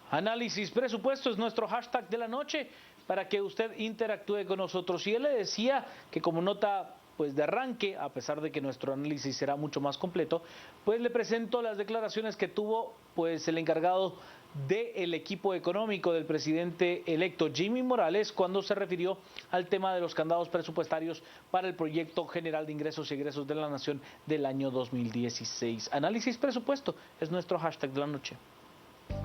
Análisis presupuesto es nuestro hashtag de la noche para que usted interactúe con nosotros. Y él le decía que como nota pues de arranque, a pesar de que nuestro análisis será mucho más completo, pues le presento las declaraciones que tuvo pues el encargado del equipo económico del presidente electo Jimmy Morales cuando se refirió al tema de los candados presupuestarios para el proyecto general de ingresos y egresos de la nación del año 2016. Análisis presupuesto es nuestro hashtag de la noche.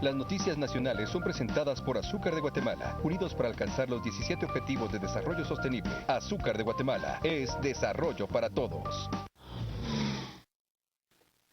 Las noticias nacionales son presentadas por Azúcar de Guatemala, unidos para alcanzar los 17 Objetivos de Desarrollo Sostenible. Azúcar de Guatemala es desarrollo para todos.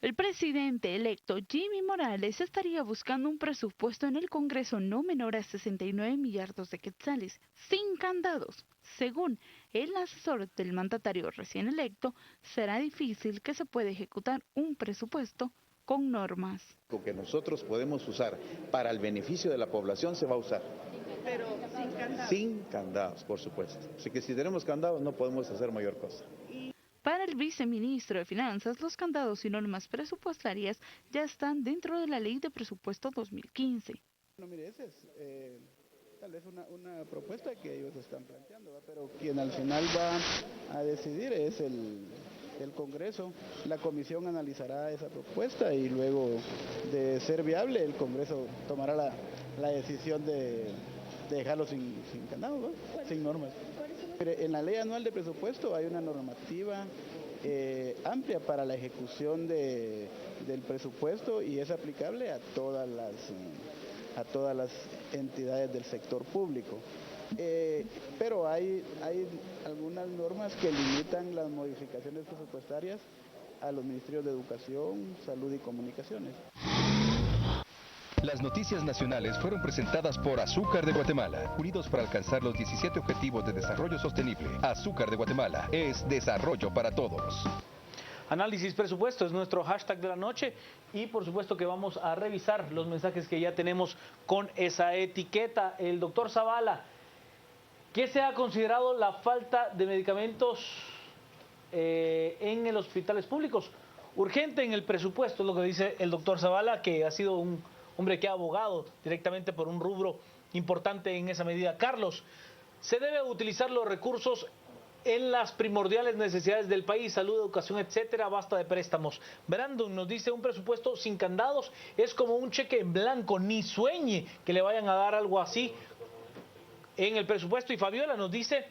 El presidente electo Jimmy Morales estaría buscando un presupuesto en el Congreso no menor a 69 millardos de quetzales, sin candados. Según el asesor del mandatario recién electo, será difícil que se pueda ejecutar un presupuesto con normas. Lo que nosotros podemos usar para el beneficio de la población se va a usar. Pero sin candados. Sin candados, por supuesto. Así que si tenemos candados no podemos hacer mayor cosa. Para el viceministro de Finanzas, los candados y normas presupuestarias ya están dentro de la Ley de Presupuesto 2015. Bueno, mire, esa es tal vez una propuesta que ellos están planteando, ¿va? Pero quien al final va a decidir es el Congreso. La comisión analizará esa propuesta y luego de ser viable el Congreso tomará la decisión de dejarlo sin candados, ¿no? Sin normas. En la ley anual de presupuesto hay una normativa amplia para la ejecución del presupuesto y es aplicable a todas las entidades del sector público. Pero hay algunas normas que limitan las modificaciones presupuestarias a los ministerios de Educación, Salud y Comunicaciones. Las noticias nacionales fueron presentadas por Azúcar de Guatemala, unidos para alcanzar los 17 Objetivos de Desarrollo Sostenible. Azúcar de Guatemala es desarrollo para todos. Análisis presupuesto es nuestro hashtag de la noche y por supuesto que vamos a revisar los mensajes que ya tenemos con esa etiqueta. El doctor Zavala, ¿qué se ha considerado la falta de medicamentos en los hospitales públicos? Urgente en el presupuesto, es lo que dice el doctor Zavala, que ha sido un hombre que ha abogado directamente por un rubro importante en esa medida. Carlos, ¿se debe utilizar los recursos en las primordiales necesidades del país, salud, educación, etcétera, basta de préstamos? Brandon nos dice, un presupuesto sin candados es como un cheque en blanco, ni sueñe que le vayan a dar algo así en el presupuesto. Y Fabiola nos dice,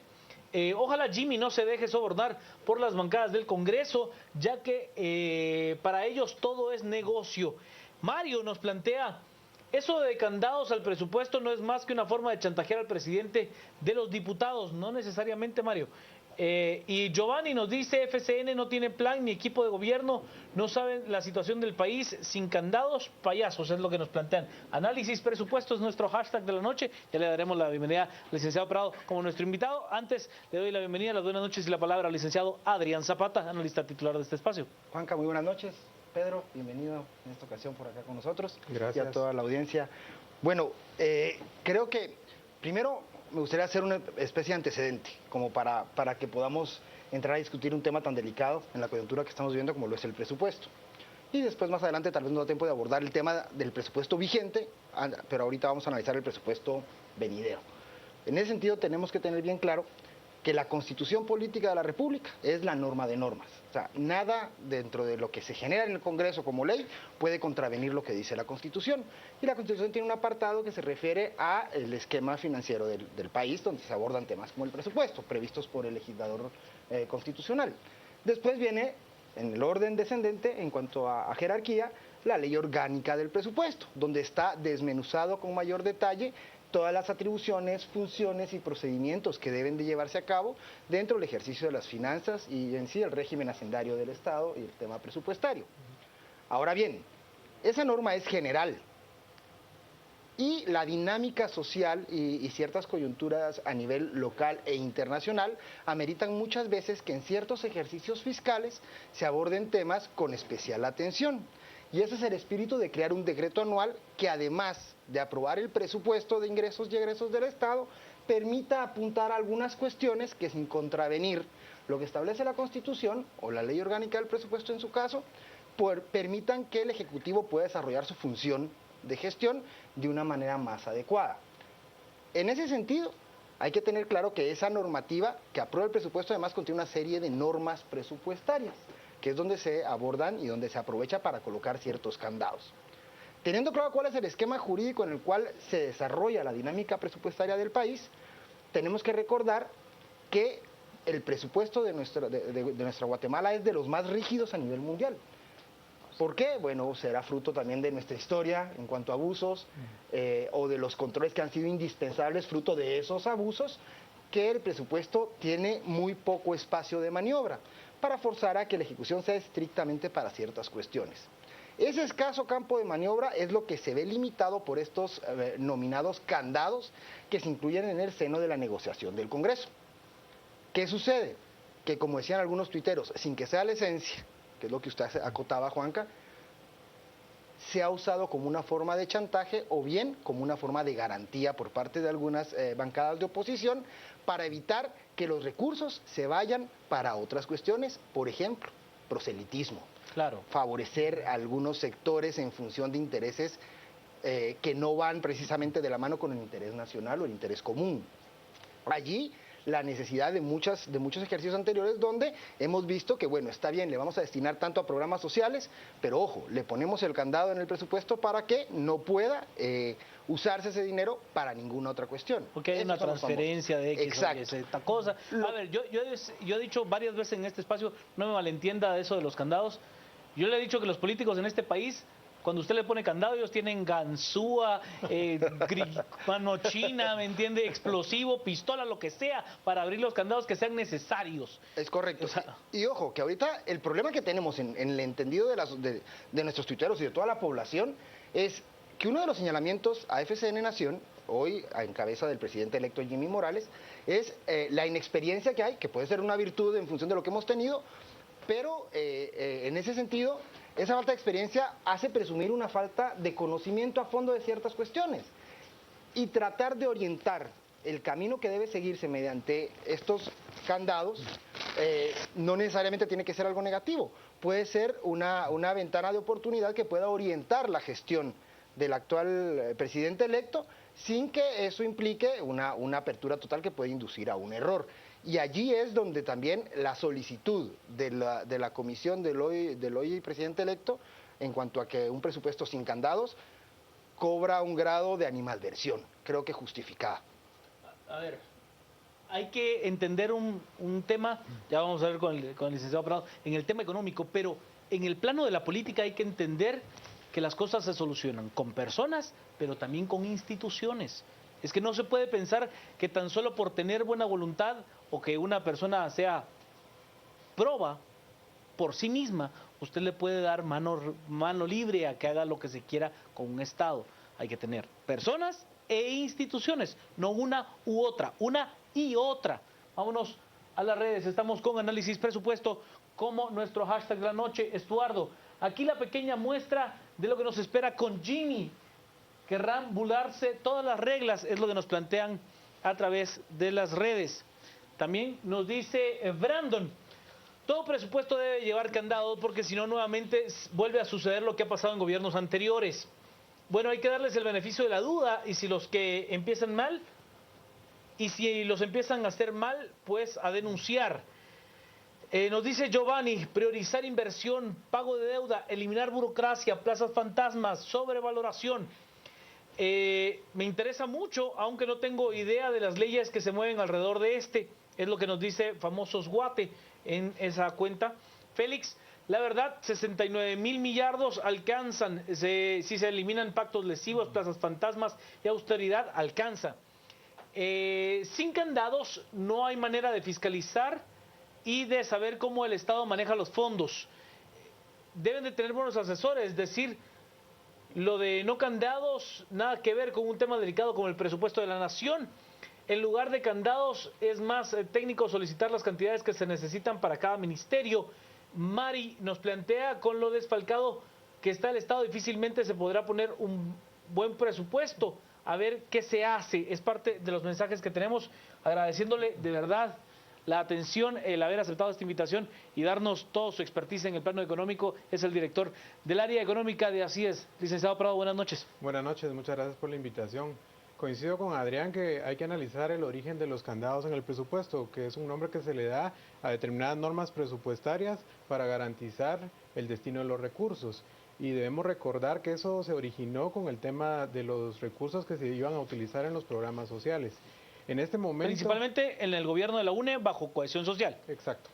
ojalá Jimmy no se deje sobornar por las bancadas del Congreso, ya que para ellos todo es negocio. Mario nos plantea, eso de candados al presupuesto no es más que una forma de chantajear al presidente de los diputados, no necesariamente, Mario. Y Giovanni nos dice, FCN no tiene plan ni equipo de gobierno, no saben la situación del país, sin candados, payasos, es lo que nos plantean. Análisis presupuesto es nuestro hashtag de la noche, ya le daremos la bienvenida al licenciado Prado como nuestro invitado. Antes le doy la bienvenida, las buenas noches y la palabra al licenciado Adrián Zapata, analista titular de este espacio. Juanca, muy buenas noches. Pedro, bienvenido en esta ocasión por acá con nosotros. Gracias. Y a toda la audiencia. Bueno, creo que primero me gustaría hacer una especie de antecedente, como para que podamos entrar a discutir un tema tan delicado en la coyuntura que estamos viviendo como lo es el presupuesto. Y después, más adelante, tal vez no da tiempo de abordar el tema del presupuesto vigente, pero ahorita vamos a analizar el presupuesto venidero. En ese sentido, tenemos que tener bien claro que la Constitución Política de la República es la norma de normas. O sea, nada dentro de lo que se genera en el Congreso como ley puede contravenir lo que dice la Constitución. Y la Constitución tiene un apartado que se refiere al esquema financiero del país, donde se abordan temas como el presupuesto, previstos por el legislador constitucional. Después viene, en el orden descendente, en cuanto a jerarquía, la ley orgánica del presupuesto, donde está desmenuzado con mayor detalle todas las atribuciones, funciones y procedimientos que deben de llevarse a cabo dentro del ejercicio de las finanzas y en sí el régimen hacendario del Estado y el tema presupuestario. Ahora bien, esa norma es general y la dinámica social y ciertas coyunturas a nivel local e internacional ameritan muchas veces que en ciertos ejercicios fiscales se aborden temas con especial atención. Y ese es el espíritu de crear un decreto anual que, además de aprobar el presupuesto de ingresos y egresos del Estado, permita apuntar a algunas cuestiones que, sin contravenir lo que establece la Constitución o la ley orgánica del presupuesto en su caso, permitan que el Ejecutivo pueda desarrollar su función de gestión de una manera más adecuada. En ese sentido, hay que tener claro que esa normativa que aprueba el presupuesto además contiene una serie de normas presupuestarias, que es donde se abordan y donde se aprovecha para colocar ciertos candados. Teniendo claro cuál es el esquema jurídico en el cual se desarrolla la dinámica presupuestaria del país, tenemos que recordar que el presupuesto de nuestra Guatemala es de los más rígidos a nivel mundial. ¿Por qué? Bueno, será fruto también de nuestra historia en cuanto a abusos o de los controles que han sido indispensables fruto de esos abusos, que el presupuesto tiene muy poco espacio de maniobra para forzar a que la ejecución sea estrictamente para ciertas cuestiones. Ese escaso campo de maniobra es lo que se ve limitado por estos nominados candados que se incluyen en el seno de la negociación del Congreso. ¿Qué sucede? Que como decían algunos tuiteros, sin que sea la esencia, que es lo que usted acotaba, Juanca, se ha usado como una forma de chantaje o bien como una forma de garantía por parte de algunas bancadas de oposición para evitar que los recursos se vayan para otras cuestiones, por ejemplo, proselitismo. Claro. Favorecer a algunos sectores en función de intereses que no van precisamente de la mano con el interés nacional o el interés común. Allí la necesidad de muchos ejercicios anteriores donde hemos visto que, bueno, está bien, le vamos a destinar tanto a programas sociales, pero ojo, le ponemos el candado en el presupuesto para que no pueda usarse ese dinero para ninguna otra cuestión. Porque hay una transferencia de X Exacto. o Y, esta cosa. A ver, yo he dicho varias veces en este espacio, no me malentienda eso de los candados, yo le he dicho que los políticos en este país, cuando usted le pone candado, ellos tienen ganzúa, mano china, ¿me entiende? Explosivo, pistola, lo que sea, para abrir los candados que sean necesarios. Es correcto. O sea, y ojo, que ahorita el problema que tenemos en el entendido de nuestros tuiteros y de toda la población es que uno de los señalamientos a FCN Nación, hoy en cabeza del presidente electo Jimmy Morales, es la inexperiencia que hay, que puede ser una virtud en función de lo que hemos tenido, pero en ese sentido, esa falta de experiencia hace presumir una falta de conocimiento a fondo de ciertas cuestiones y tratar de orientar el camino que debe seguirse mediante estos candados no necesariamente tiene que ser algo negativo, puede ser una ventana de oportunidad que pueda orientar la gestión del actual presidente electo sin que eso implique una apertura total que puede inducir a un error. Y allí es donde también la solicitud de la comisión del hoy presidente electo, en cuanto a que un presupuesto sin candados, cobra un grado de animadversión, creo que justificada. A ver, hay que entender un tema, ya vamos a ver con el licenciado Prado, en el tema económico, pero en el plano de la política hay que entender que las cosas se solucionan con personas, pero también con instituciones. Es que no se puede pensar que tan solo por tener buena voluntad o que una persona sea proba por sí misma, usted le puede dar mano libre a que haga lo que se quiera con un Estado. Hay que tener personas e instituciones, no una u otra, una y otra. Vámonos a las redes, estamos con Análisis Presupuesto, como nuestro hashtag de la noche, Estuardo. Aquí la pequeña muestra de lo que nos espera con Jimmy. Querrán burlarse todas las reglas, es lo que nos plantean a través de las redes. También nos dice Brandon, todo presupuesto debe llevar candado porque si no nuevamente vuelve a suceder lo que ha pasado en gobiernos anteriores. Bueno, hay que darles el beneficio de la duda y si los que empiezan mal, y si los empiezan a hacer mal, pues a denunciar. Nos dice Giovanni, priorizar inversión, pago de deuda, eliminar burocracia, plazas fantasmas, sobrevaloración. Me interesa mucho, aunque no tengo idea de las leyes que se mueven alrededor de es lo que nos dice Famosos Guate en esa cuenta. Félix, la verdad, 69,000 millardos alcanzan, si se eliminan pactos lesivos, plazas fantasmas y austeridad, alcanza. Sin candados no hay manera de fiscalizar y de saber cómo el Estado maneja los fondos. Deben de tener buenos asesores, es decir, lo de no candados, nada que ver con un tema delicado como el presupuesto de la nación. En lugar de candados, es más técnico solicitar las cantidades que se necesitan para cada ministerio. Mari nos plantea, con lo desfalcado que está el Estado, difícilmente se podrá poner un buen presupuesto. A ver qué se hace. Es parte de los mensajes que tenemos, agradeciéndole de verdad la atención, el haber aceptado esta invitación y darnos todo su expertise en el plano económico. Es el director del área económica de Así Es. Licenciado Prado, buenas noches. Buenas noches, muchas gracias por la invitación. Coincido con Adrián que hay que analizar el origen de los candados en el presupuesto, que es un nombre que se le da a determinadas normas presupuestarias para garantizar el destino de los recursos. Y debemos recordar que eso se originó con el tema de los recursos que se iban a utilizar en los programas sociales. En este momento... Principalmente en el gobierno de la UNE bajo cohesión social. Exacto.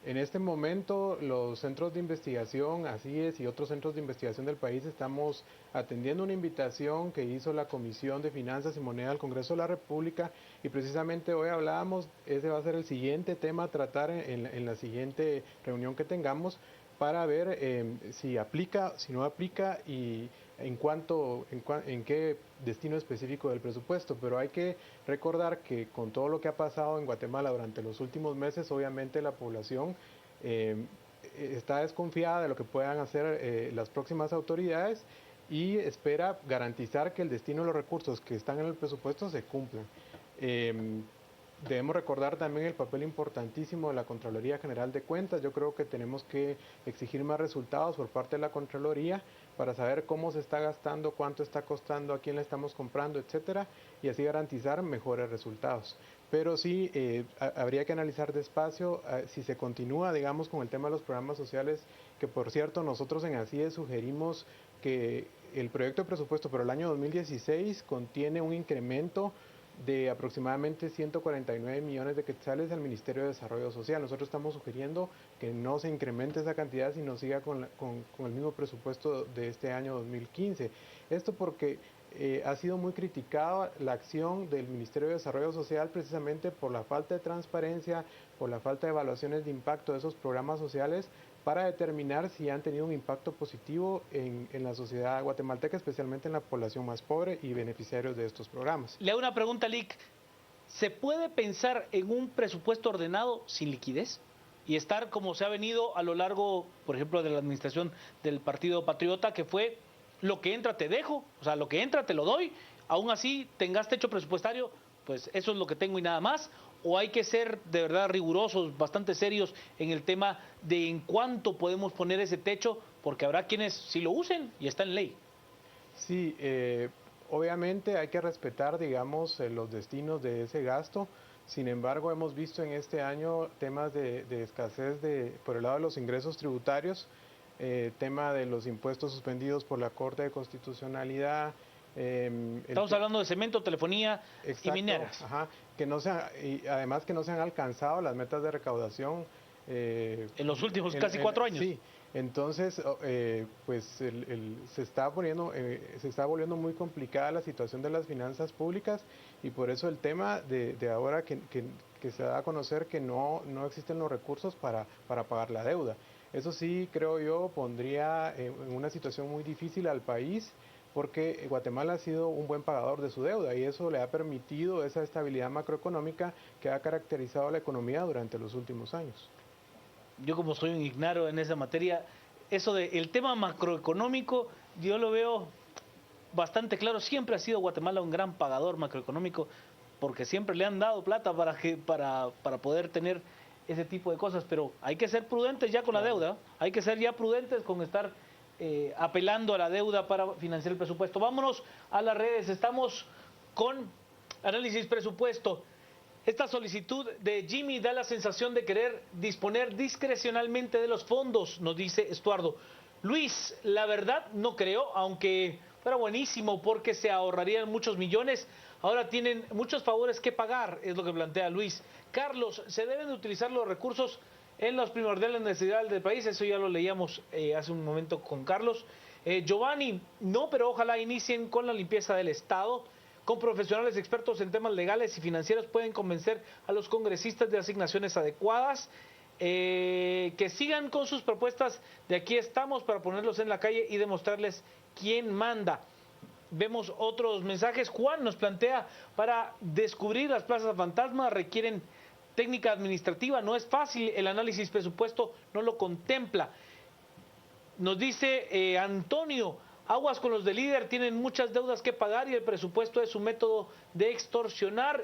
En este momento los centros de investigación, Así Es, y otros centros de investigación del país estamos atendiendo una invitación que hizo la Comisión de Finanzas y Moneda del Congreso de la República, y precisamente hoy hablábamos, ese va a ser el siguiente tema a tratar en la siguiente reunión que tengamos, para ver si aplica, si no aplica y en qué destino específico del presupuesto. Pero hay que recordar que con todo lo que ha pasado en Guatemala durante los últimos meses, obviamente la población está desconfiada de lo que puedan hacer las próximas autoridades y espera garantizar que el destino de los recursos que están en el presupuesto se cumplan. Debemos recordar también el papel importantísimo de la Contraloría General de Cuentas. Yo creo que tenemos que exigir más resultados por parte de la Contraloría para saber cómo se está gastando, cuánto está costando, a quién le estamos comprando, etcétera, y así garantizar mejores resultados. Pero sí, habría que analizar despacio si se continúa, digamos, con el tema de los programas sociales, que por cierto nosotros en Así Es sugerimos que el proyecto de presupuesto para el año 2016 contiene un incremento de aproximadamente 149 millones de quetzales al Ministerio de Desarrollo Social. Nosotros estamos sugiriendo que no se incremente esa cantidad, sino siga con el mismo presupuesto de este año 2015. Esto porque ha sido muy criticada la acción del Ministerio de Desarrollo Social precisamente por la falta de transparencia, por la falta de evaluaciones de impacto de esos programas sociales para determinar si han tenido un impacto positivo en la sociedad guatemalteca, especialmente en la población más pobre y beneficiarios de estos programas. Le hago una pregunta, Lic. ¿Se puede pensar en un presupuesto ordenado sin liquidez? Y estar como se ha venido a lo largo, por ejemplo, de la administración del Partido Patriota, que fue lo que entra te dejo, o sea, lo que entra te lo doy, aún así tengas techo presupuestario, pues eso es lo que tengo y nada más. ¿O hay que ser de verdad rigurosos, bastante serios en el tema de en cuánto podemos poner ese techo? Porque habrá quienes sí lo usen y está en ley. Sí, obviamente hay que respetar, digamos, los destinos de ese gasto. Sin embargo, hemos visto en este año temas de escasez por el lado de los ingresos tributarios, tema de los impuestos suspendidos por la Corte de Constitucionalidad. Estamos hablando de cemento, telefonía. Exacto, y mineras. Ajá, y además que no se han alcanzado las metas de recaudación. En los últimos casi 4 años. Sí, entonces pues se está volviendo muy complicada la situación de las finanzas públicas, y por eso el tema de ahora que se da a conocer que no existen los recursos para pagar la deuda. Eso sí, creo yo, pondría en una situación muy difícil al país, porque Guatemala ha sido un buen pagador de su deuda y eso le ha permitido esa estabilidad macroeconómica que ha caracterizado la economía durante los últimos años. Yo, como soy un ignaro en esa materia, eso el tema macroeconómico, yo lo veo bastante claro. Siempre ha sido Guatemala un gran pagador macroeconómico, porque siempre le han dado plata para poder tener ese tipo de cosas, pero hay que ser prudentes ya con la deuda, hay que ser ya prudentes con estar apelando a la deuda para financiar el presupuesto. Vámonos a las redes, estamos con Análisis Presupuesto. Esta solicitud de Jimmy da la sensación de querer disponer discrecionalmente de los fondos, nos dice Estuardo. Luis, la verdad no creo, aunque fuera buenísimo porque se ahorrarían muchos millones. Ahora tienen muchos favores que pagar, es lo que plantea Luis. Carlos, se deben de utilizar los recursos en las primordiales necesidades del país, eso ya lo leíamos hace un momento con Carlos. Giovanni, no, pero ojalá inicien con la limpieza del Estado. Con profesionales expertos en temas legales y financieros pueden convencer a los congresistas de asignaciones adecuadas. Que sigan con sus propuestas de aquí estamos para ponerlos en la calle y demostrarles quién manda. Vemos otros mensajes. Juan nos plantea, para descubrir las plazas fantasmas requieren técnica administrativa, no es fácil, el análisis presupuesto no lo contempla. Nos dice Antonio, aguas con los de líder, tienen muchas deudas que pagar y el presupuesto es su método de extorsionar.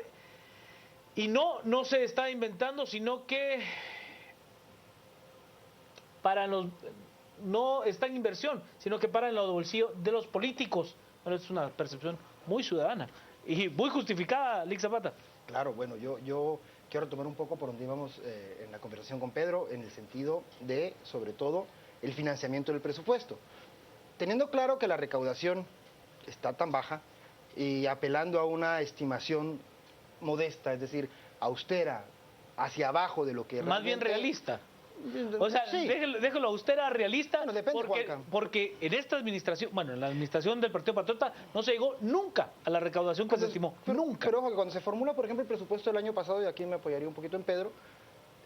Y no se está inventando, sino que no está en inversión, sino que para en los bolsillos de los políticos. Bueno, es una percepción muy ciudadana y muy justificada, Lick Zapata. Claro, bueno, yo quiero retomar un poco por donde íbamos en la conversación con Pedro, en el sentido de, sobre todo, el financiamiento del presupuesto. Teniendo claro que la recaudación está tan baja y apelando a una estimación modesta, es decir, austera, hacia abajo de lo que más bien realista. O sea, sí. déjalo austera, realista, Bueno, depende, porque en esta administración, bueno, en la administración del Partido Patriota no se llegó nunca a la recaudación que se estimó, nunca. Pero ojo, cuando se formula, por ejemplo, el presupuesto del año pasado, y aquí me apoyaría un poquito en Pedro,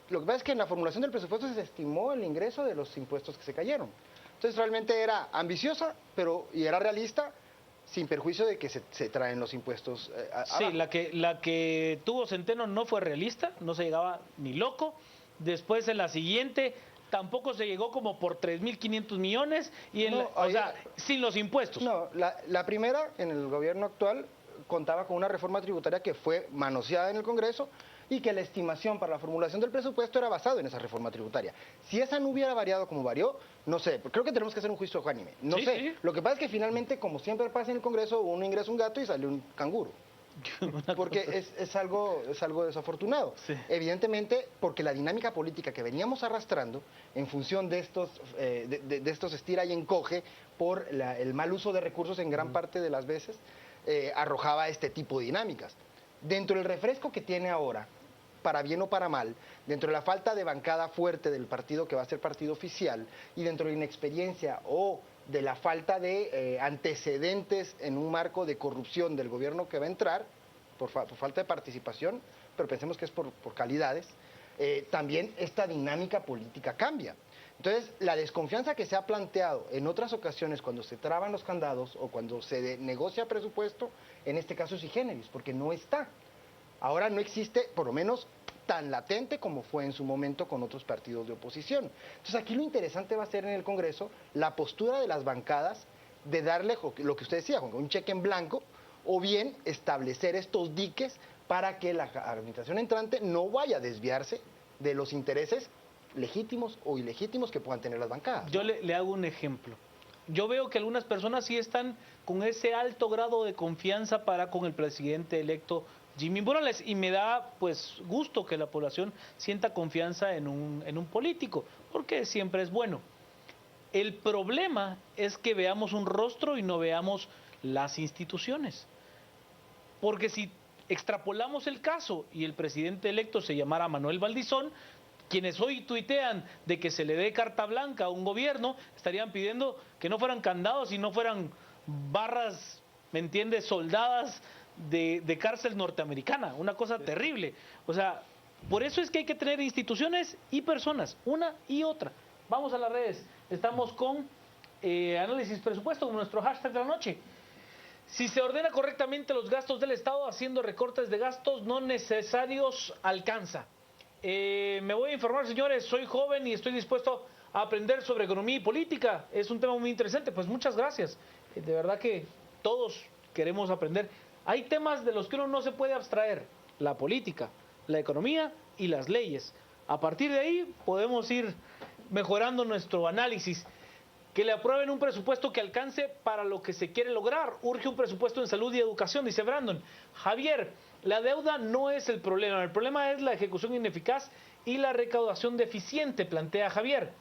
lo que pasa es que en la formulación del presupuesto se estimó el ingreso de los impuestos que se cayeron. Entonces realmente era ambiciosa, y era realista, sin perjuicio de que se traen los impuestos sí, la que tuvo Centeno no fue realista, no se llegaba ni loco. Después en la siguiente tampoco se llegó como por 3.500 millones y o sea, sin los impuestos. No, la primera en el gobierno actual contaba con una reforma tributaria que fue manoseada en el Congreso y que la estimación para la formulación del presupuesto era basado en esa reforma tributaria. Si esa no hubiera variado como varió, no sé, creo que tenemos que hacer un juicio ecuánime. No sé, sí. Lo que pasa es que finalmente, como siempre pasa en el Congreso, uno ingresa un gato y sale un canguro. Porque es algo desafortunado. Sí. Evidentemente, porque la dinámica política que veníamos arrastrando en función de estos estira y encoge por el mal uso de recursos en gran parte de las veces, arrojaba este tipo de dinámicas. Dentro del refresco que tiene ahora, para bien o para mal, dentro de la falta de bancada fuerte del partido que va a ser partido oficial y dentro de la inexperiencia o de la falta de antecedentes en un marco de corrupción del gobierno que va a entrar, por falta de participación, pero pensemos que es por calidades, también esta dinámica política cambia. Entonces, la desconfianza que se ha planteado en otras ocasiones cuando se traban los candados o cuando se negocia presupuesto, en este caso es sui generis, porque no está. Ahora no existe, por lo menos, tan latente como fue en su momento con otros partidos de oposición. Entonces aquí lo interesante va a ser en el Congreso la postura de las bancadas de darle lo que usted decía, un cheque en blanco, o bien establecer estos diques para que la administración entrante no vaya a desviarse de los intereses legítimos o ilegítimos que puedan tener las bancadas. Yo le hago un ejemplo. Yo veo que algunas personas sí están con ese alto grado de confianza para con el presidente electo Jimmy Morales, y me da pues gusto que la población sienta confianza en un político, porque siempre es bueno. El problema es que veamos un rostro y no veamos las instituciones. Porque si extrapolamos el caso y el presidente electo se llamara Manuel Valdizón, quienes hoy tuitean de que se le dé carta blanca a un gobierno, estarían pidiendo que no fueran candados y no fueran barras, ¿me entiendes?, soldadas de cárcel norteamericana, una cosa terrible. O sea, por eso es que hay que tener instituciones y personas, una y otra. Vamos a las redes, estamos con análisis presupuesto, con nuestro hashtag de la noche. Si se ordena correctamente los gastos del Estado, haciendo recortes de gastos no necesarios, alcanza. Me voy a informar, señores, soy joven y estoy dispuesto a aprender sobre economía y política. Es un tema muy interesante, pues muchas gracias. De verdad que todos queremos aprender. Hay temas de los que uno no se puede abstraer: la política, la economía y las leyes. A partir de ahí podemos ir mejorando nuestro análisis. Que le aprueben un presupuesto que alcance para lo que se quiere lograr. Urge un presupuesto en salud y educación, dice Brandon. Javier, la deuda no es el problema es la ejecución ineficaz y la recaudación deficiente, plantea Javier.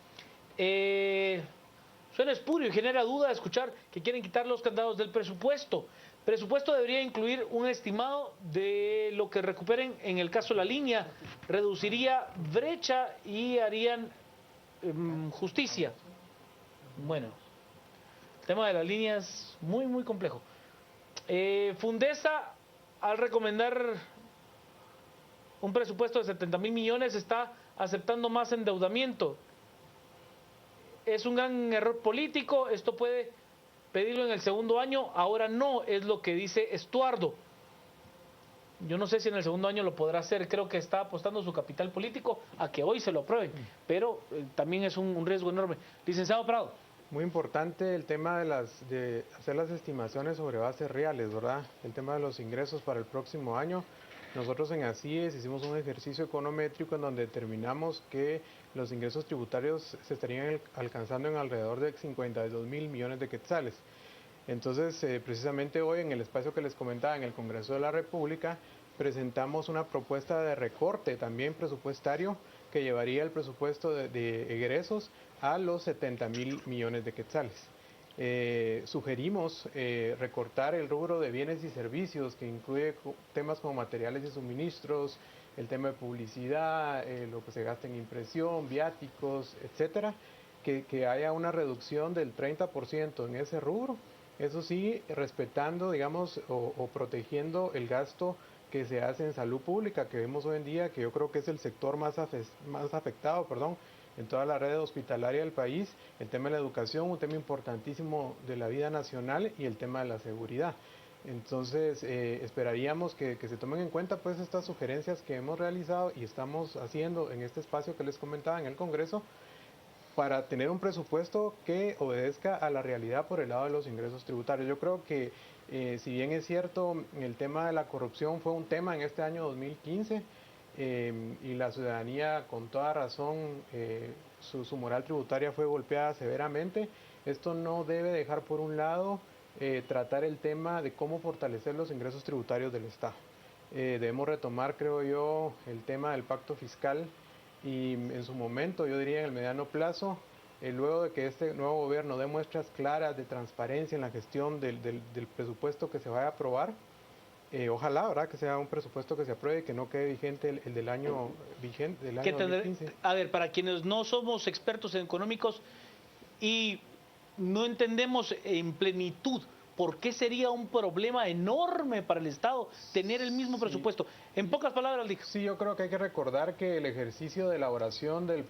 Suena espurio y genera duda escuchar que quieren quitar los candados del presupuesto. Presupuesto debería incluir un estimado de lo que recuperen en el caso de la línea, reduciría brecha y harían justicia. Bueno, el tema de la línea es muy, muy complejo. Fundesa, al recomendar un presupuesto de 70.000 millones, está aceptando más endeudamiento. Es un gran error político, esto puede pedirlo en el segundo año, ahora no, es lo que dice Estuardo. Yo no sé si en el segundo año lo podrá hacer, creo que está apostando su capital político a que hoy se lo aprueben, pero también es un riesgo enorme. Licenciado Prado. Muy importante el tema de hacer las estimaciones sobre bases reales, ¿verdad? El tema de los ingresos para el próximo año. Nosotros en ACIES hicimos un ejercicio econométrico en donde determinamos que los ingresos tributarios se estarían alcanzando en alrededor de 52.000 millones de quetzales. Entonces, precisamente hoy en el espacio que les comentaba en el Congreso de la República, presentamos una propuesta de recorte también presupuestario que llevaría el presupuesto de egresos a los 70.000 millones de quetzales. Sugerimos recortar el rubro de bienes y servicios, que incluye temas como materiales y suministros, el tema de publicidad, lo que se gasta en impresión, viáticos, etcétera, que haya una reducción del 30% en ese rubro, eso sí, respetando, digamos, o protegiendo el gasto que se hace en salud pública, que vemos hoy en día, que yo creo que es el sector más afectado, en toda la red hospitalaria del país, el tema de la educación, un tema importantísimo de la vida nacional, y el tema de la seguridad. Entonces, esperaríamos que se tomen en cuenta pues estas sugerencias que hemos realizado y estamos haciendo en este espacio que les comentaba en el Congreso, para tener un presupuesto que obedezca a la realidad por el lado de los ingresos tributarios. Yo creo que si bien es cierto, el tema de la corrupción fue un tema en este año 2015, y la ciudadanía con toda razón, su moral tributaria fue golpeada severamente, esto no debe dejar por un lado tratar el tema de cómo fortalecer los ingresos tributarios del Estado. Debemos retomar, creo yo, el tema del pacto fiscal, y en su momento, yo diría en el mediano plazo, luego de que este nuevo gobierno dé muestras claras de transparencia en la gestión del presupuesto que se vaya a aprobar, ojalá, ¿verdad?, que sea un presupuesto que se apruebe y que no quede vigente el del año vigente, del año 2015. A ver, para quienes no somos expertos en económicos y no entendemos en plenitud por qué sería un problema enorme para el Estado tener el mismo presupuesto. En pocas palabras, dijo. Sí, yo creo que hay que recordar que el ejercicio de elaboración del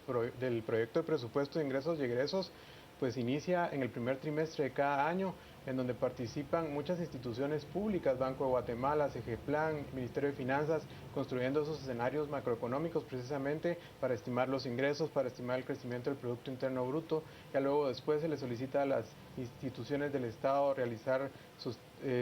proyecto de presupuesto de ingresos y egresos pues inicia en el primer trimestre de cada año, en donde participan muchas instituciones públicas, Banco de Guatemala, CGPLAN, Ministerio de Finanzas, construyendo esos escenarios macroeconómicos precisamente para estimar los ingresos, para estimar el crecimiento del Producto Interno Bruto. Ya luego después se le solicita a las instituciones del Estado realizar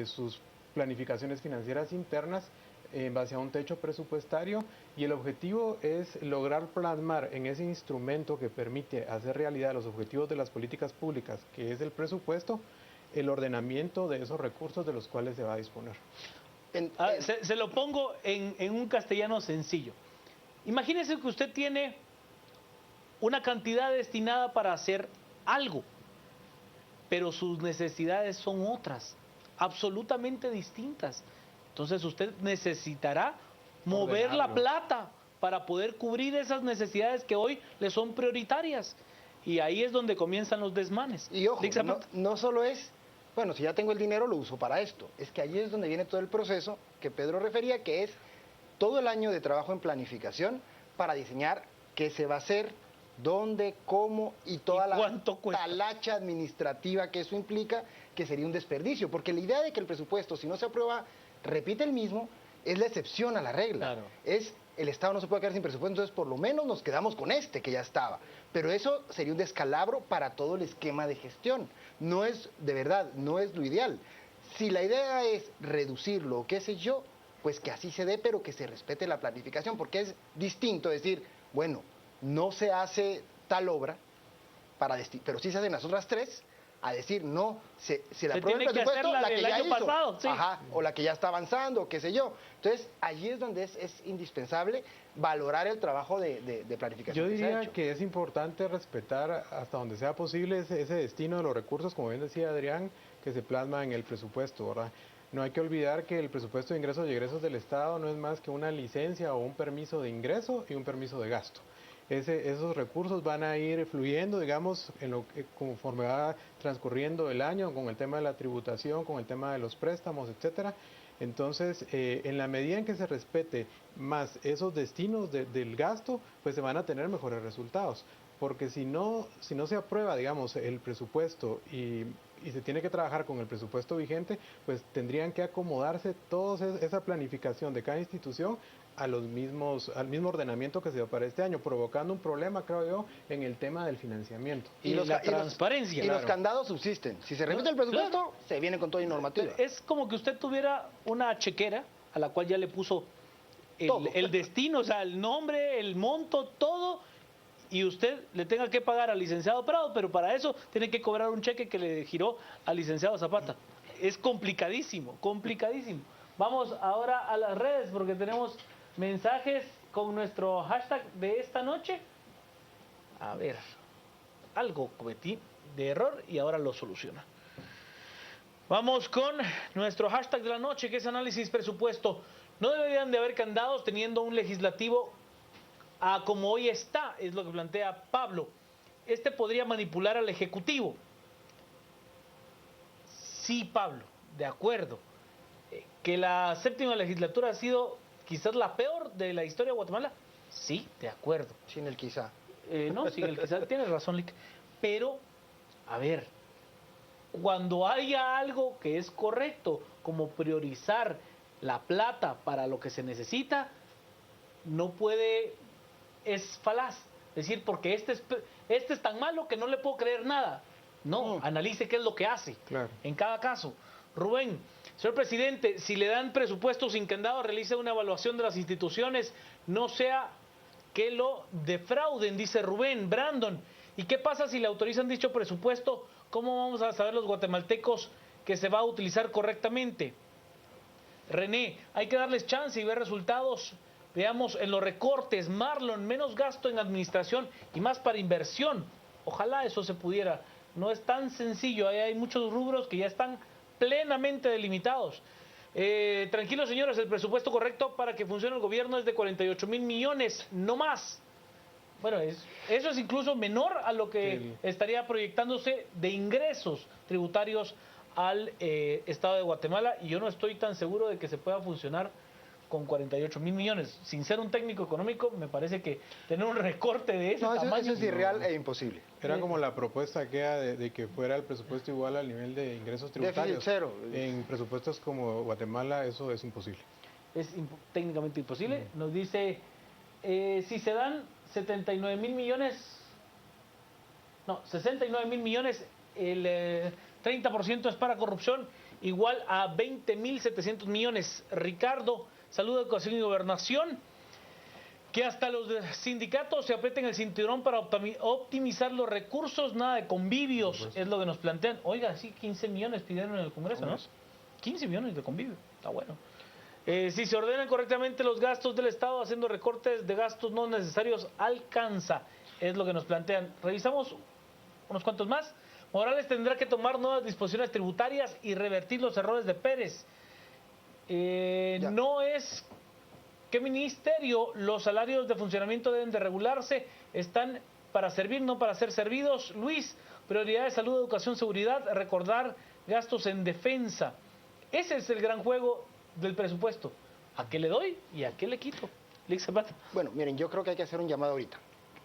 sus planificaciones financieras internas en base a un techo presupuestario, y el objetivo es lograr plasmar en ese instrumento que permite hacer realidad los objetivos de las políticas públicas, que es el presupuesto, el ordenamiento de esos recursos de los cuales se va a disponer. Se lo pongo en un castellano sencillo. Imagínese que usted tiene una cantidad destinada para hacer algo, pero sus necesidades son otras, absolutamente distintas. Entonces usted necesitará mover la plata para poder cubrir esas necesidades que hoy le son prioritarias. Y ahí es donde comienzan los desmanes. Y ojo, no solo es, bueno, si ya tengo el dinero lo uso para esto. Es que ahí es donde viene todo el proceso que Pedro refería, que es todo el año de trabajo en planificación para diseñar qué se va a hacer, dónde, cómo y toda la talacha administrativa que eso implica, que sería un desperdicio. Porque la idea de que el presupuesto, si no se aprueba, repite el mismo, es la excepción a la regla. Claro. Es el Estado no se puede quedar sin presupuesto, entonces por lo menos nos quedamos con este que ya estaba. Pero eso sería un descalabro para todo el esquema de gestión. No es, de verdad, no es lo ideal. Si la idea es reducirlo, qué sé yo, pues que así se dé, pero que se respete la planificación, porque es distinto decir, bueno, no se hace tal obra, pero sí se hacen las otras tres, a decir, no, se la aprueba el presupuesto, la que ya hizo, pasado, sí. O la que ya está avanzando, qué sé yo. Entonces, allí es donde es indispensable valorar el trabajo de planificación. Yo diría que es importante respetar hasta donde sea posible ese destino de los recursos, como bien decía Adrián, que se plasma en el presupuesto, ¿verdad? No hay que olvidar que el presupuesto de ingresos y egresos del Estado no es más que una licencia o un permiso de ingreso y un permiso de gasto. Esos recursos van a ir fluyendo, digamos, conforme va transcurriendo el año, con el tema de la tributación, con el tema de los préstamos, etcétera. Entonces, en la medida en que se respete más esos destinos del gasto, pues se van a tener mejores resultados. Porque si no se aprueba, digamos, el presupuesto y se tiene que trabajar con el presupuesto vigente, pues tendrían que acomodarse toda esa planificación de cada institución al mismo ordenamiento que se dio para este año, provocando un problema, creo yo, en el tema del financiamiento. Y la transparencia. Y los candados subsisten. Si se repite el presupuesto, se viene con todo y normativa. Es como que usted tuviera una chequera a la cual ya le puso Todo. el destino, o sea, el nombre, el monto, todo, y usted le tenga que pagar al licenciado Prado, pero para eso tiene que cobrar un cheque que le giró al licenciado Zapata. Es complicadísimo, complicadísimo. Vamos ahora a las redes porque tenemos mensajes con nuestro hashtag de esta noche. A ver, algo cometí de error y ahora lo soluciona. Vamos con nuestro hashtag de la noche, que es análisis presupuesto. No deberían de haber candados teniendo un legislativo como hoy está, es lo que plantea Pablo. Este podría manipular al Ejecutivo. Sí, Pablo, de acuerdo. Que la séptima legislatura ha sido quizás la peor de la historia de Guatemala. Sí, de acuerdo. Sin el quizá. No, sin el quizás, tienes razón, Lick. Pero, a ver, cuando haya algo que es correcto, como priorizar la plata para lo que se necesita, no puede, es falaz. Decir, porque este es tan malo que no le puedo creer nada. No, analice qué es lo que hace. Claro. En cada caso. Rubén, señor presidente, si le dan presupuesto sin candado, realice una evaluación de las instituciones, no sea que lo defrauden, dice Rubén. Brandon, ¿y qué pasa si le autorizan dicho presupuesto? ¿Cómo vamos a saber los guatemaltecos que se va a utilizar correctamente? René, hay que darles chance y ver resultados. Veamos en los recortes. Marlon, menos gasto en administración y más para inversión. Ojalá eso se pudiera. No es tan sencillo, hay muchos rubros que ya están plenamente delimitados. Tranquilos, señores, el presupuesto correcto para que funcione el gobierno es de 48,000 millones, no más. Bueno, eso es incluso menor a lo que estaría proyectándose de ingresos tributarios al Estado de Guatemala, y yo no estoy tan seguro de que se pueda funcionar con 48,000 millones. Sin ser un técnico económico, me parece que tener un recorte de ese tamaño... Eso es irreal e imposible. Era como la propuesta que era de que fuera el presupuesto igual al nivel de ingresos tributarios. Déficit cero. En presupuestos como Guatemala eso es imposible. Es técnicamente imposible. Nos dice, si se dan 69,000 millones, no, 69,000 millones, el 30% es para corrupción, igual a 20,700 millones. Ricardo, Salud, Educación y Gobernación, que hasta los sindicatos se aprieten el cinturón para optimizar los recursos, nada de convivios, es lo que nos plantean. Oiga, sí, 15 millones pidieron en el Congreso, ¿no? 15 millones de convivio, está bueno. Si se ordenan correctamente los gastos del Estado, haciendo recortes de gastos no necesarios, alcanza, es lo que nos plantean. Revisamos unos cuantos más. Morales tendrá que tomar nuevas disposiciones tributarias y revertir los errores de Pérez. No es qué ministerio, los salarios de funcionamiento deben de regularse, están para servir, no para ser servidos. Luis, prioridades, salud, educación, seguridad, recordar gastos en defensa. Ese es el gran juego del presupuesto. ¿A qué le doy y a qué le quito? Lick Zapata. Bueno, miren, yo creo que hay que hacer un llamado ahorita.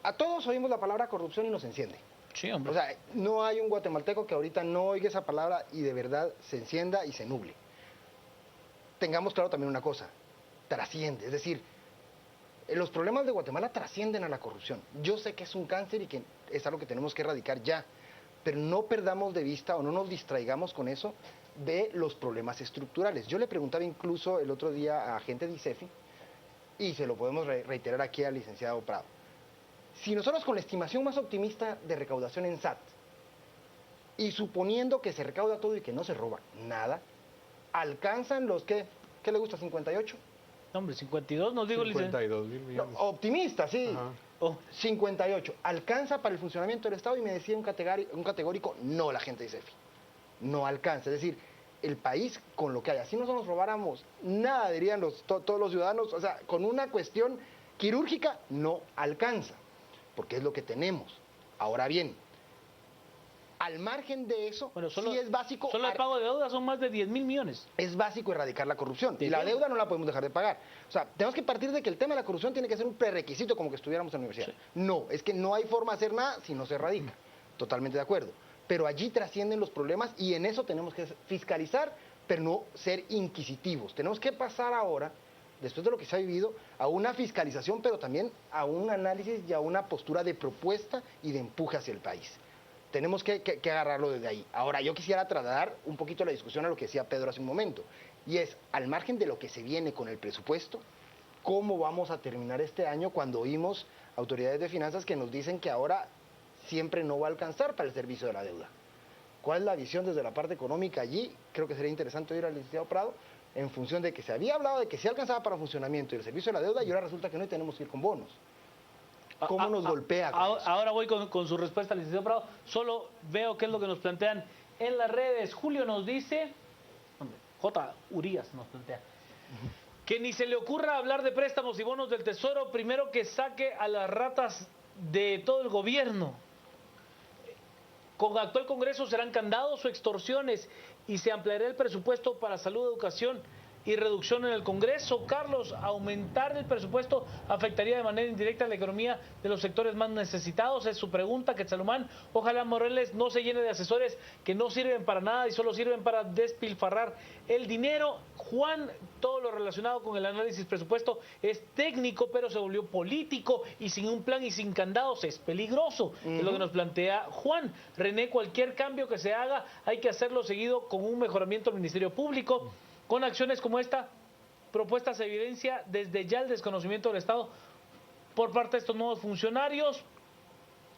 A todos oímos la palabra corrupción y nos enciende. Sí, hombre. O sea, no hay un guatemalteco que ahorita no oiga esa palabra y de verdad se encienda y se nuble. Tengamos claro también una cosa, trasciende, es decir, los problemas de Guatemala trascienden a la corrupción. Yo sé que es un cáncer y que es algo que tenemos que erradicar ya, pero no perdamos de vista o no nos distraigamos con eso de los problemas estructurales. Yo le preguntaba incluso el otro día a gente de ICEFI, y se lo podemos reiterar aquí al licenciado Prado. Si nosotros con la estimación más optimista de recaudación en SAT, y suponiendo que se recauda todo y que no se roba nada, ¿alcanzan los que, qué le gusta, 58? No, hombre, 52 nos digo, 52,000 millones. No, optimista, sí. Oh. 58. ¿Alcanza para el funcionamiento del Estado? Y me decía un categórico, no, la gente de ICEFI. No alcanza. Es decir, el país con lo que hay, si nosotros nos robáramos nada, dirían todos los ciudadanos, o sea, con una cuestión quirúrgica no alcanza, porque es lo que tenemos. Ahora bien, al margen de eso, bueno, solo, sí es básico... Solo el pago de deuda son más de 10,000 millones. Es básico erradicar la corrupción. Y la deuda no la podemos dejar de pagar. O sea, tenemos que partir de que el tema de la corrupción tiene que ser un prerequisito como que estuviéramos en la universidad. Sí. No, es que no hay forma de hacer nada si no se erradica. Totalmente de acuerdo. Pero allí trascienden los problemas y en eso tenemos que fiscalizar, pero no ser inquisitivos. Tenemos que pasar ahora, después de lo que se ha vivido, a una fiscalización, pero también a un análisis y a una postura de propuesta y de empuje hacia el país. Tenemos que agarrarlo desde ahí. Ahora, yo quisiera trasladar un poquito la discusión a lo que decía Pedro hace un momento, y es, al margen de lo que se viene con el presupuesto, cómo vamos a terminar este año cuando oímos autoridades de finanzas que nos dicen que ahora siempre no va a alcanzar para el servicio de la deuda. ¿Cuál es la visión desde la parte económica allí? Creo que sería interesante oír al licenciado Prado, en función de que se había hablado de que sí alcanzaba para funcionamiento y el servicio de la deuda, y ahora resulta que no, y tenemos que ir con bonos. ¿Cómo nos golpea? Ahora voy con su respuesta, licenciado Prado. Solo veo qué es lo que nos plantean en las redes. Julio nos dice, J. Urias nos plantea, que ni se le ocurra hablar de préstamos y bonos del Tesoro, primero que saque a las ratas de todo el gobierno. Con actual Congreso serán candados o extorsiones y se ampliará el presupuesto para salud, educación y reducción en el Congreso. Carlos, aumentar el presupuesto afectaría de manera indirecta la economía de los sectores más necesitados. Es su pregunta, Quetzalumán. Ojalá Morales no se llene de asesores que no sirven para nada y solo sirven para despilfarrar el dinero. Juan, todo lo relacionado con el análisis presupuesto es técnico, pero se volvió político y sin un plan y sin candados es peligroso. Es lo que nos plantea Juan. René, cualquier cambio que se haga hay que hacerlo seguido con un mejoramiento del Ministerio Público. Con acciones como esta, propuestas evidencia desde ya el desconocimiento del Estado por parte de estos nuevos funcionarios.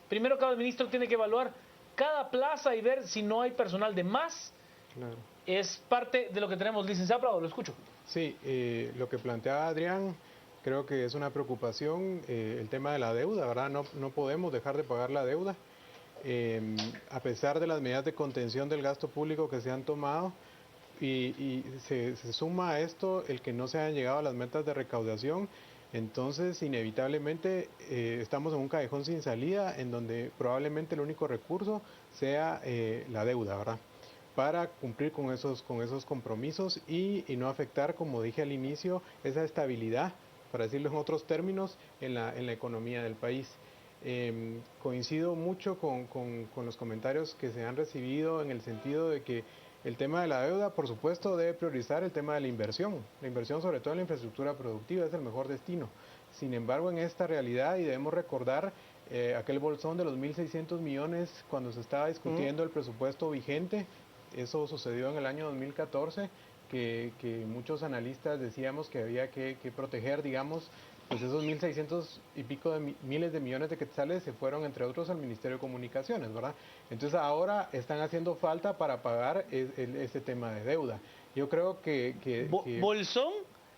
Primero, cada ministro tiene que evaluar cada plaza y ver si no hay personal de más. Claro. Es parte de lo que tenemos. Licenciado Prado, lo escucho. Sí, lo que planteaba Adrián, creo que es una preocupación el tema de la deuda, ¿verdad? No podemos dejar de pagar la deuda. A pesar de las medidas de contención del gasto público que se han tomado, y se suma a esto el que no se hayan llegado a las metas de recaudación, entonces inevitablemente estamos en un callejón sin salida en donde probablemente el único recurso sea la deuda, ¿verdad? Para cumplir con esos compromisos y no afectar, como dije al inicio, esa estabilidad, para decirlo en otros términos, en la economía del país. Coincido mucho con los comentarios que se han recibido en el sentido de que el tema de la deuda, por supuesto, debe priorizar el tema de la inversión. La inversión, sobre todo en la infraestructura productiva, es el mejor destino. Sin embargo, en esta realidad, y debemos recordar aquel bolsón de los 1.600 millones cuando se estaba discutiendo el presupuesto vigente, eso sucedió en el año 2014, que muchos analistas decíamos que había que proteger, digamos, pues esos 1.600 y pico de miles de millones de quetzales se fueron, entre otros, al Ministerio de Comunicaciones, ¿verdad? Entonces ahora están haciendo falta para pagar ese tema de deuda. Yo creo que Bolsón,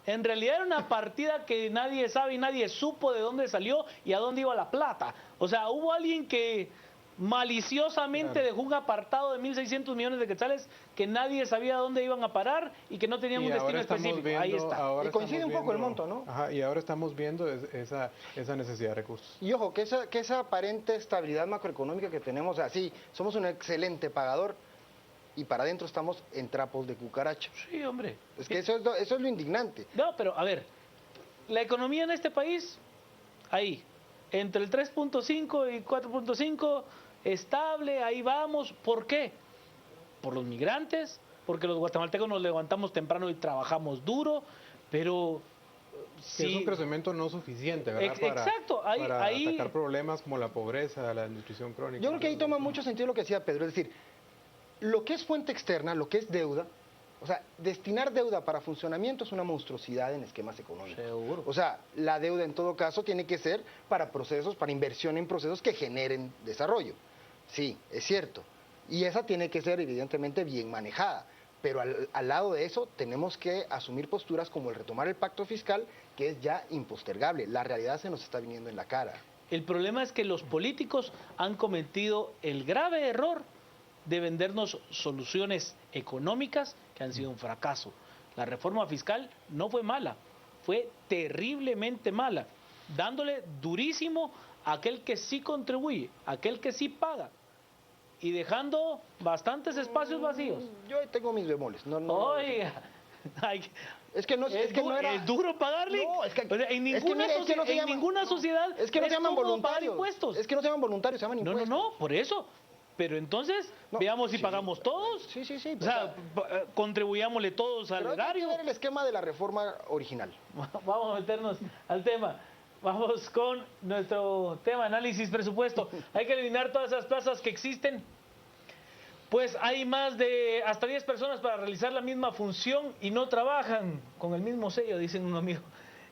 en realidad era una partida que nadie sabe y nadie supo de dónde salió y a dónde iba la plata. O sea, hubo alguien que maliciosamente dejó un apartado de 1.600 millones de quetzales que nadie sabía dónde iban a parar y que no tenían un destino específico. Ahí está. Y coincide un poco el monto, ¿no? Ajá, y ahora estamos viendo esa necesidad de recursos. Y ojo, que esa aparente estabilidad macroeconómica que tenemos, así, somos un excelente pagador y para adentro estamos en trapos de cucaracha. Sí, hombre. Es que eso es lo indignante. No, pero a ver, la economía en este país, ahí, entre el 3.5 y 4.5, estable, ahí vamos. ¿Por qué? Por los migrantes, porque los guatemaltecos nos levantamos temprano y trabajamos duro, pero sí, es un crecimiento no suficiente, ¿verdad? Exacto, para atacar problemas como la pobreza, la nutrición crónica. Yo creo que ahí toma mucho sentido lo que decía Pedro, es decir, lo que es fuente externa, lo que es deuda, o sea, destinar deuda para funcionamiento es una monstruosidad en esquemas económicos. Seguro. O sea, la deuda en todo caso tiene que ser para procesos, para inversión en procesos que generen desarrollo. Sí, es cierto. Y esa tiene que ser evidentemente bien manejada. Pero al lado de eso tenemos que asumir posturas como el retomar el pacto fiscal, que es ya impostergable. La realidad se nos está viniendo en la cara. El problema es que los políticos han cometido el grave error de vendernos soluciones económicas que han sido un fracaso. La reforma fiscal no fue mala, fue terriblemente mala, dándole durísimo a aquel que sí contribuye, a aquel que sí paga, y dejando bastantes espacios vacíos. Yo ahí tengo mis bemoles. Oiga, es que no era... ¿Es duro pagarle? No, es que, o sea, en ninguna sociedad es que no se llaman voluntarios. Pagar impuestos. Es que no se llaman voluntarios, se llaman impuestos. No, por eso. Pero entonces, veamos si pagamos todos. Sí. O sea, contribuyámosle todos al erario. Hay que ver el esquema de la reforma original. Vamos a meternos al tema. Vamos con nuestro tema, análisis presupuesto. Hay que eliminar todas esas plazas que existen. Pues hay más de hasta 10 personas para realizar la misma función y no trabajan con el mismo sello, dicen un amigo.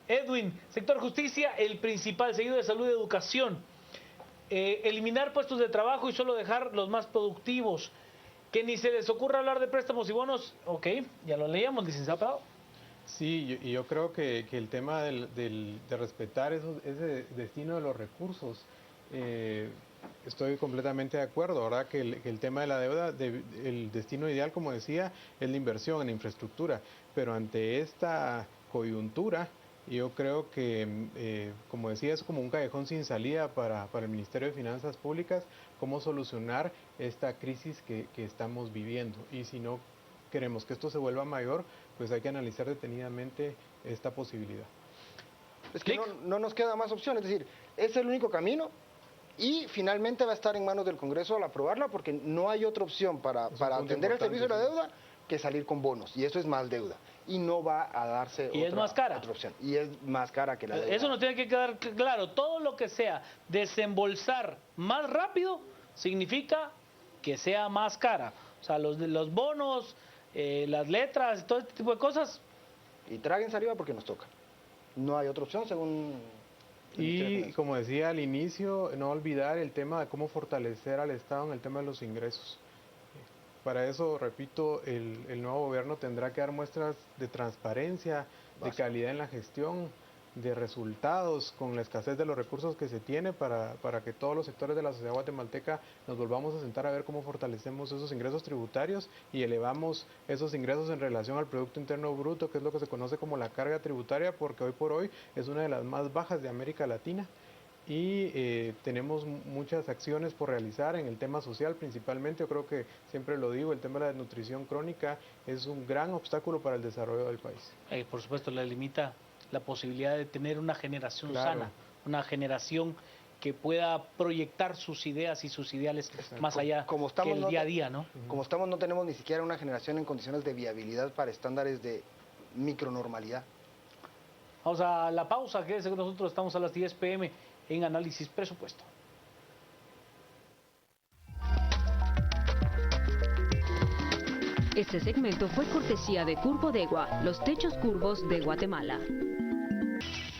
Edwin, sector justicia, el principal, seguido de salud y educación. Eliminar puestos de trabajo y solo dejar los más productivos. Que ni se les ocurra hablar de préstamos y bonos. Ok, ya lo leíamos, licenciado Prado. Sí, yo creo que el tema de respetar ese destino de los recursos, estoy completamente de acuerdo, ¿verdad? Que el tema de la deuda, el destino ideal, como decía, es la inversión en la infraestructura, pero ante esta coyuntura, yo creo que, como decía, es como un callejón sin salida para el Ministerio de Finanzas Públicas, cómo solucionar esta crisis que estamos viviendo. Y si no queremos que esto se vuelva mayor, pues hay que analizar detenidamente esta posibilidad. Es que no nos queda más opción, es decir, es el único camino y finalmente va a estar en manos del Congreso al aprobarla porque no hay otra opción para atender el servicio de la deuda que salir con bonos, y eso es más deuda. Y no va a darse otra opción. Y es más cara que la deuda. Eso nos tiene que quedar claro. Todo lo que sea desembolsar más rápido significa que sea más cara. O sea, los bonos, las letras, todo este tipo de cosas. Y traguen saliva porque nos toca. No hay otra opción según... Y como decía al inicio, no olvidar el tema de cómo fortalecer al Estado en el tema de los ingresos. Para eso, repito, el nuevo gobierno tendrá que dar muestras de transparencia, de calidad en la gestión, de resultados, con la escasez de los recursos que se tiene para que todos los sectores de la sociedad guatemalteca nos volvamos a sentar a ver cómo fortalecemos esos ingresos tributarios y elevamos esos ingresos en relación al Producto Interno Bruto, que es lo que se conoce como la carga tributaria, porque hoy por hoy es una de las más bajas de América Latina. Y tenemos muchas acciones por realizar en el tema social principalmente. Yo creo que siempre lo digo, el tema de la desnutrición crónica es un gran obstáculo para el desarrollo del país. Por supuesto, le limita la posibilidad de tener una generación sana, una generación que pueda proyectar sus ideas y sus ideales más allá del día a día, ¿no? Como estamos, no tenemos ni siquiera una generación en condiciones de viabilidad para estándares de micronormalidad. Vamos a la pausa, quédese con nosotros, estamos a las 10 p.m. en Análisis Presupuesto. Este segmento fue cortesía de Curbodegua, los techos curvos de Guatemala.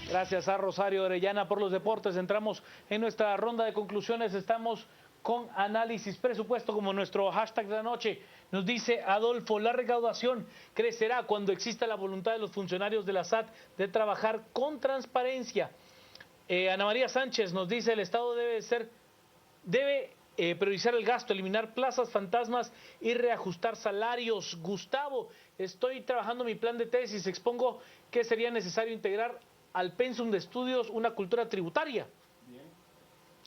Gracias a Rosario Orellana por los deportes. Entramos en nuestra ronda de conclusiones. Estamos con Análisis Presupuesto como nuestro hashtag de la noche. Nos dice Adolfo, la recaudación crecerá cuando exista la voluntad de los funcionarios de la SAT de trabajar con transparencia. Ana María Sánchez nos dice, el Estado debe priorizar el gasto, eliminar plazas fantasmas y reajustar salarios. Gustavo, estoy trabajando mi plan de tesis, expongo que sería necesario integrar al pensum de estudios una cultura tributaria. Bien.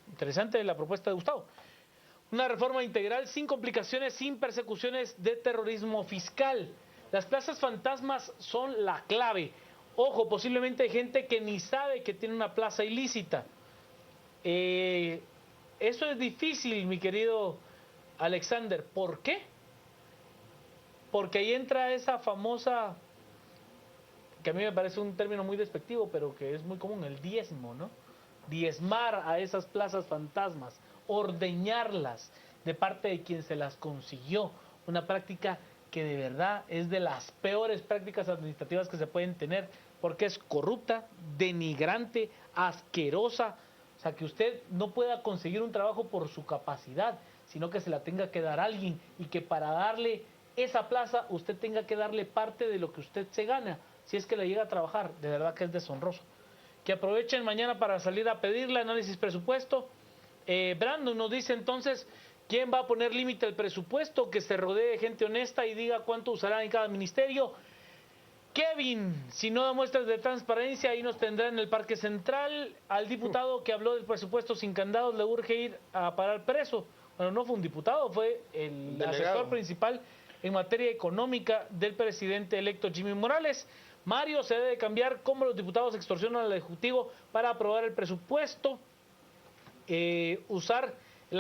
Interesante la propuesta de Gustavo. Una reforma integral sin complicaciones, sin persecuciones de terrorismo fiscal. Las plazas fantasmas son la clave. Ojo, posiblemente hay gente que ni sabe que tiene una plaza ilícita. Eso es difícil, mi querido Alexander. ¿Por qué? Porque ahí entra esa famosa, que a mí me parece un término muy despectivo, pero que es muy común, el diezmo, ¿no? Diezmar a esas plazas fantasmas, ordeñarlas de parte de quien se las consiguió. Una práctica que de verdad es de las peores prácticas administrativas que se pueden tener, porque es corrupta, denigrante, asquerosa. O sea, que usted no pueda conseguir un trabajo por su capacidad, sino que se la tenga que dar a alguien y que para darle esa plaza usted tenga que darle parte de lo que usted se gana, si es que le llega a trabajar. De verdad que es deshonroso. Que aprovechen mañana para salir a pedirle análisis presupuesto. Brandon nos dice entonces, ¿quién va a poner límite al presupuesto? Que se rodee de gente honesta y diga cuánto usará en cada ministerio. Kevin, si no da muestras de transparencia, ahí nos tendrá en el Parque Central. Al diputado que habló del presupuesto sin candados le urge ir a parar preso. Bueno, no fue un diputado, fue el asesor principal en materia económica del presidente electo Jimmy Morales. Mario, se debe cambiar cómo los diputados extorsionan al Ejecutivo para aprobar el presupuesto. Usar el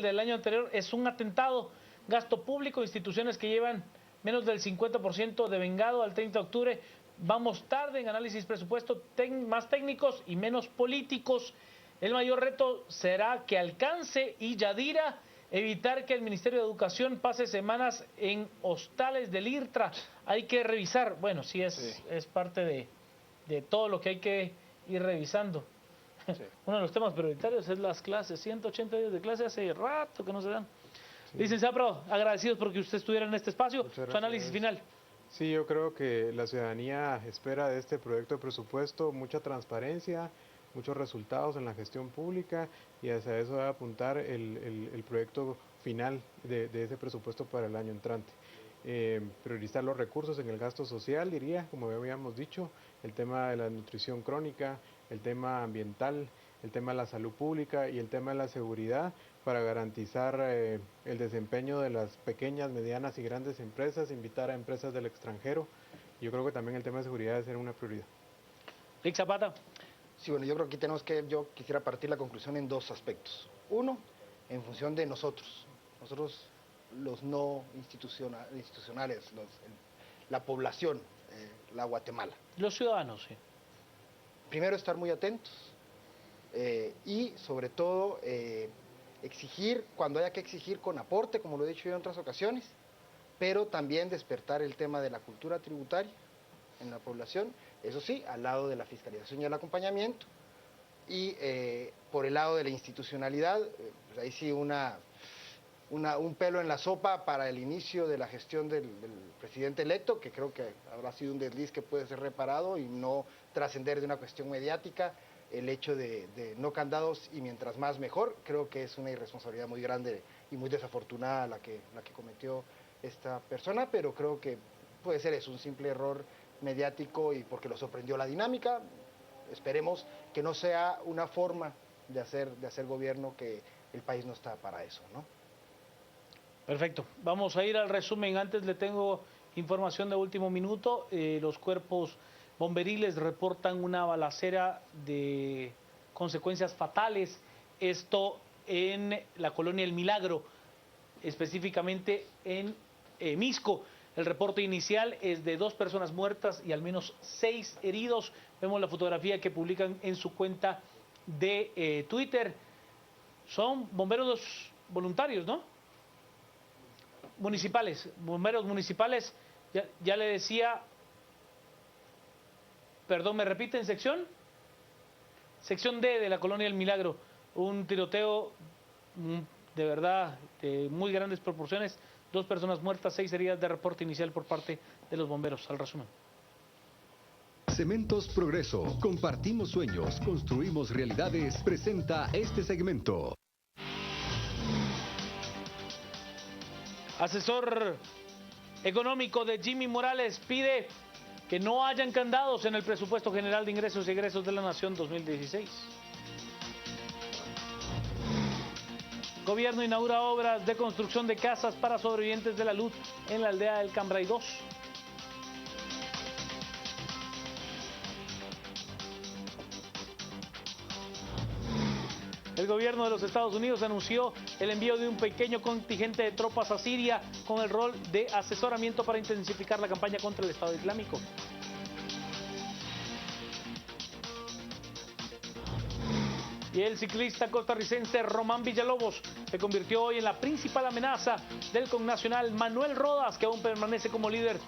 del año anterior es un atentado. Gasto público, instituciones que llevan menos del 50% de vengado al 30 de octubre. Vamos tarde en análisis presupuesto, más técnicos y menos políticos. El mayor reto será que alcance y Yadira evitar que el Ministerio de Educación pase semanas en hostales del IRTRA. Hay que revisar, bueno, sí es parte de todo lo que hay que ir revisando. Sí. Uno de los temas prioritarios es las clases, 180 días de clase hace rato que no se dan. Sí. Licenciado Prado, agradecidos porque usted estuviera en este espacio. Su análisis final. Sí, yo creo que la ciudadanía espera de este proyecto de presupuesto mucha transparencia, muchos resultados en la gestión pública, y hacia eso va a apuntar el proyecto final de ese presupuesto para el año entrante. Priorizar los recursos en el gasto social, diría, como habíamos dicho, el tema de la nutrición crónica, el tema ambiental, el tema de la salud pública y el tema de la seguridad, para garantizar el desempeño de las pequeñas, medianas y grandes empresas, invitar a empresas del extranjero. Yo creo que también el tema de seguridad debe ser una prioridad. Rick Zapata. Sí, bueno, yo creo que aquí yo quisiera partir la conclusión en dos aspectos. Uno, en función de nosotros los no institucionales, la población, la Guatemala. Los ciudadanos, sí. Primero, estar muy atentos y, sobre todo, exigir cuando haya que exigir con aporte, como lo he dicho yo en otras ocasiones, pero también despertar el tema de la cultura tributaria en la población, eso sí, al lado de la fiscalización y el acompañamiento, y por el lado de la institucionalidad, pues ahí sí un pelo en la sopa para el inicio de la gestión del presidente electo, que creo que habrá sido un desliz que puede ser reparado y no trascender de una cuestión mediática. El hecho de no candados y mientras más mejor, creo que es una irresponsabilidad muy grande y muy desafortunada la que cometió esta persona, pero creo que puede ser eso, un simple error mediático y porque lo sorprendió la dinámica. Esperemos que no sea una forma de hacer gobierno, que el país no está para eso, ¿no? Perfecto. Vamos a ir al resumen. Antes le tengo información de último minuto. Los cuerpos bomberiles reportan una balacera de consecuencias fatales. Esto en la colonia El Milagro, específicamente en Misco. El reporte inicial es de 2 personas muertas y al menos 6 heridos. Vemos la fotografía que publican en su cuenta de Twitter. Son bomberos voluntarios, ¿no? Municipales, bomberos municipales. Ya le decía, perdón, ¿me repiten sección? Sección D de la colonia El Milagro. Un tiroteo de verdad de muy grandes proporciones. 2 personas muertas, 6 heridas de reporte inicial por parte de los bomberos. Al resumen. Cementos Progreso. Compartimos sueños, construimos realidades. Presenta este segmento. Asesor económico de Jimmy Morales pide que no hayan candados en el presupuesto general de ingresos y egresos de la Nación 2016. Gobierno inaugura obras de construcción de casas para sobrevivientes de la luz en la aldea del Cambray 2. El gobierno de los Estados Unidos anunció el envío de un pequeño contingente de tropas a Siria con el rol de asesoramiento para intensificar la campaña contra el Estado Islámico. Y el ciclista costarricense Román Villalobos se convirtió hoy en la principal amenaza del connacional Manuel Rodas, que aún permanece como líder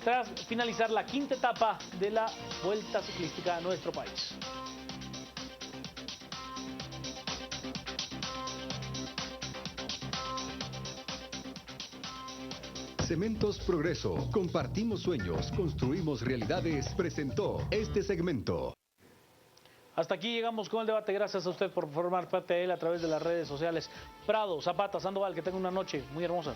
tras finalizar la 5ª etapa de la Vuelta Ciclística a nuestro país. Cementos Progreso. Compartimos sueños, construimos realidades. Presentó este segmento. Hasta aquí llegamos con el debate. Gracias a usted por formar parte de él a través de las redes sociales. Prado, Zapata, Sandoval, que tenga una noche muy hermosa.